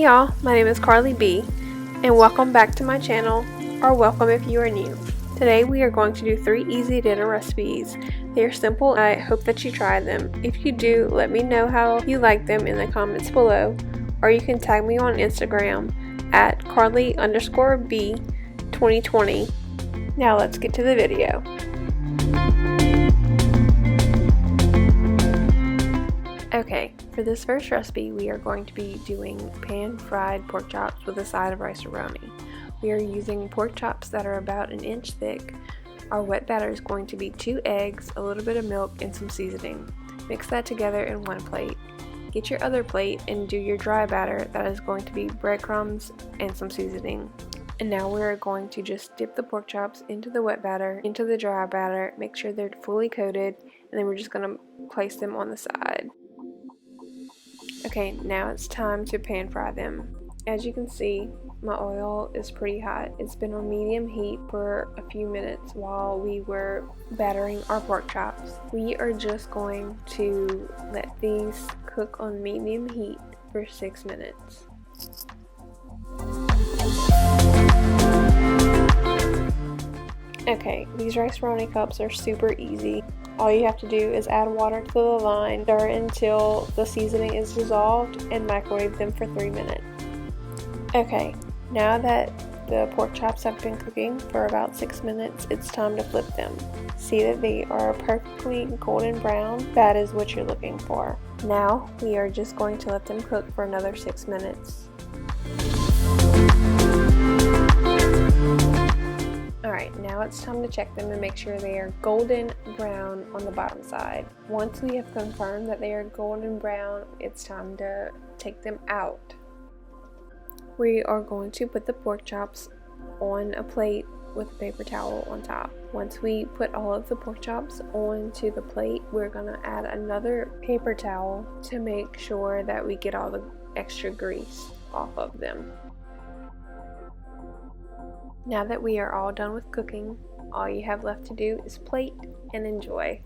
Hey y'all, my name is Carly B, and welcome back to my channel, or welcome if you are new. Today we are going to do 3 easy dinner recipes. They are simple, and I hope that you try them. If you do, let me know how you like them in the comments below, or you can tag me on Instagram at Carly_B2020. Now let's get to the video. Okay, for this first recipe, we are going to be doing pan-fried pork chops with a side of rice-a-roni. We are using pork chops that are about 1 inch thick. Our wet batter is going to be 2 eggs, a little bit of milk, and some seasoning. Mix that together in one plate. Get your other plate and do your dry batter. That is going to be breadcrumbs and some seasoning. And now we're going to just dip the pork chops into the wet batter, into the dry batter, make sure they're fully coated, and then we're just going to place them on the side. Okay, now it's time to pan fry them. As you can see, my oil is pretty hot. It's been on medium heat for a few minutes while we were battering our pork chops. We are just going to let these cook on medium heat for 6 minutes. Okay, these rice-a-roni cups are super easy. All you have to do is add water to the line, stir until the seasoning is dissolved, and microwave them for 3 minutes. Okay, now that the pork chops have been cooking for about 6 minutes, it's time to flip them. See that they are perfectly golden brown? That is what you're looking for. Now, we are just going to let them cook for another 6 minutes. Alright, now it's time to check them and make sure they are golden brown on the bottom side. Once we have confirmed that they are golden brown, it's time to take them out. We are going to put the pork chops on a plate with a paper towel on top. Once we put all of the pork chops onto the plate, we're going to add another paper towel to make sure that we get all the extra grease off of them. Now that we are all done with cooking, all you have left to do is plate and enjoy.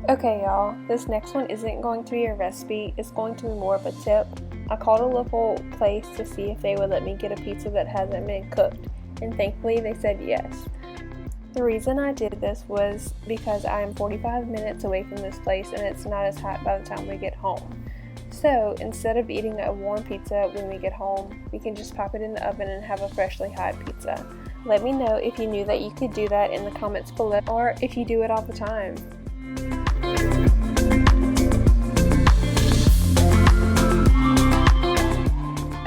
Okay y'all, this next one isn't going to be a recipe, it's going to be more of a tip. I called a local place to see if they would let me get a pizza that hasn't been cooked, and thankfully they said yes. The reason I did this was because I am 45 minutes away from this place and it's not as hot by the time we get home. So instead of eating a warm pizza when we get home, we can just pop it in the oven and have a freshly hot pizza. Let me know if you knew that you could do that in the comments below, or if you do it all the time.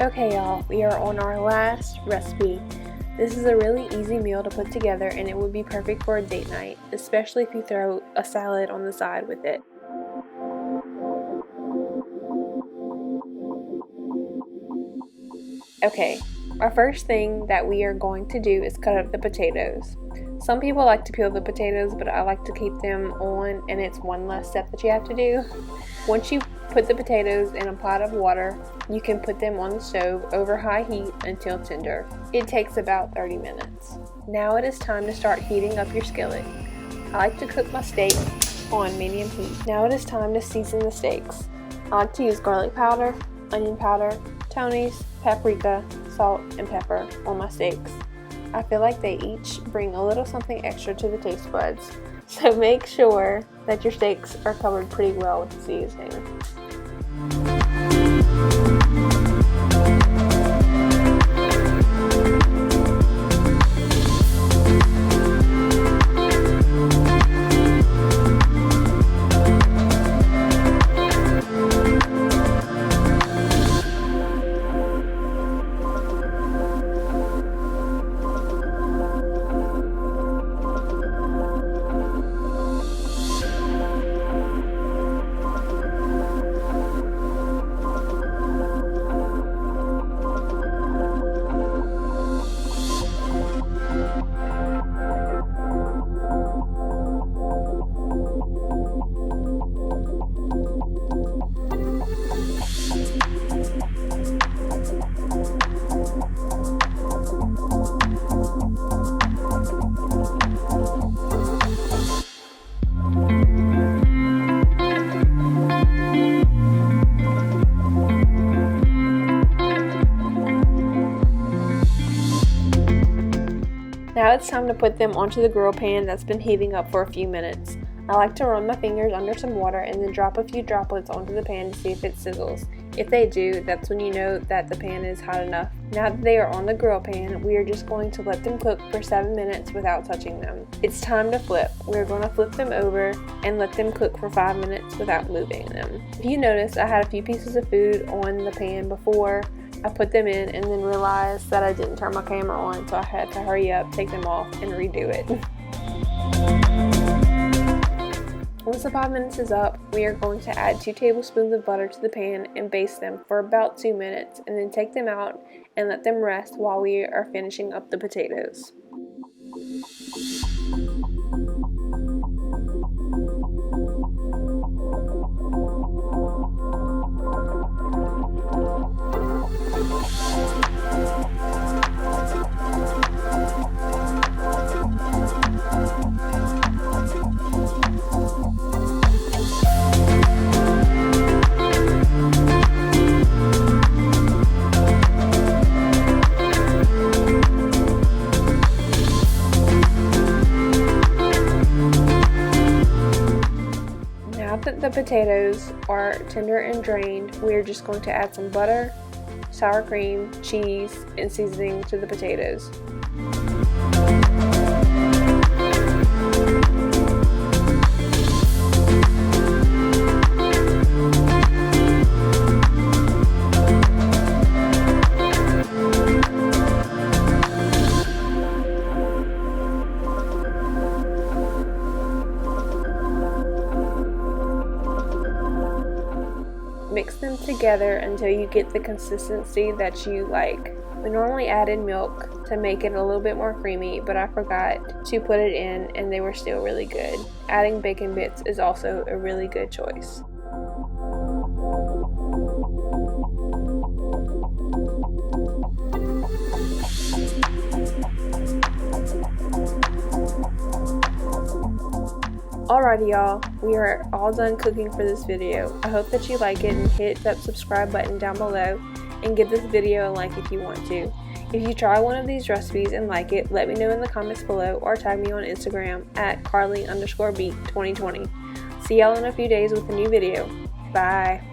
Okay y'all, we are on our last recipe. This is a really easy meal to put together and it would be perfect for a date night, especially if you throw a salad on the side with it. Okay, our first thing that we are going to do is cut up the potatoes. Some people like to peel the potatoes, but I like to keep them on, and it's one less step that you have to do. Once you put the potatoes in a pot of water, you can put them on the stove over high heat until tender. It takes about 30 minutes. Now it is time to start heating up your skillet. I like to cook my steak on medium heat. Now it is time to season the steaks. I like to use garlic powder, onion powder, Tony's, paprika, salt, and pepper on my steaks. I feel like they each bring a little something extra to the taste buds, so make sure that your steaks are covered pretty well with the seasoning. Now it's time to put them onto the grill pan that's been heating up for a few minutes. I like to run my fingers under some water and then drop a few droplets onto the pan to see if it sizzles. If they do, that's when you know that the pan is hot enough. Now that they are on the grill pan, we are just going to let them cook for 7 minutes without touching them. It's time to flip. We're going to flip them over and let them cook for 5 minutes without moving them. If you notice, I had a few pieces of food on the pan before I put them in and then realized that I didn't turn my camera on, so I had to hurry up, take them off, and redo it. Once the 5 minutes is up, we are going to add 2 tablespoons of butter to the pan and baste them for about 2 minutes, and then take them out and let them rest while we are finishing up the potatoes. Now that the potatoes are tender and drained, we are just going to add some butter, sour cream, cheese, and seasoning to the potatoes. Mix them together until you get the consistency that you like. We normally add in milk to make it a little bit more creamy, but I forgot to put it in and they were still really good. Adding bacon bits is also a really good choice. Alrighty y'all, we are all done cooking for this video. I hope that you like it and hit that subscribe button down below and give this video a like if you want to. If you try one of these recipes and like it, let me know in the comments below or tag me on Instagram at Carly_Beat2020. See y'all in a few days with a new video. Bye.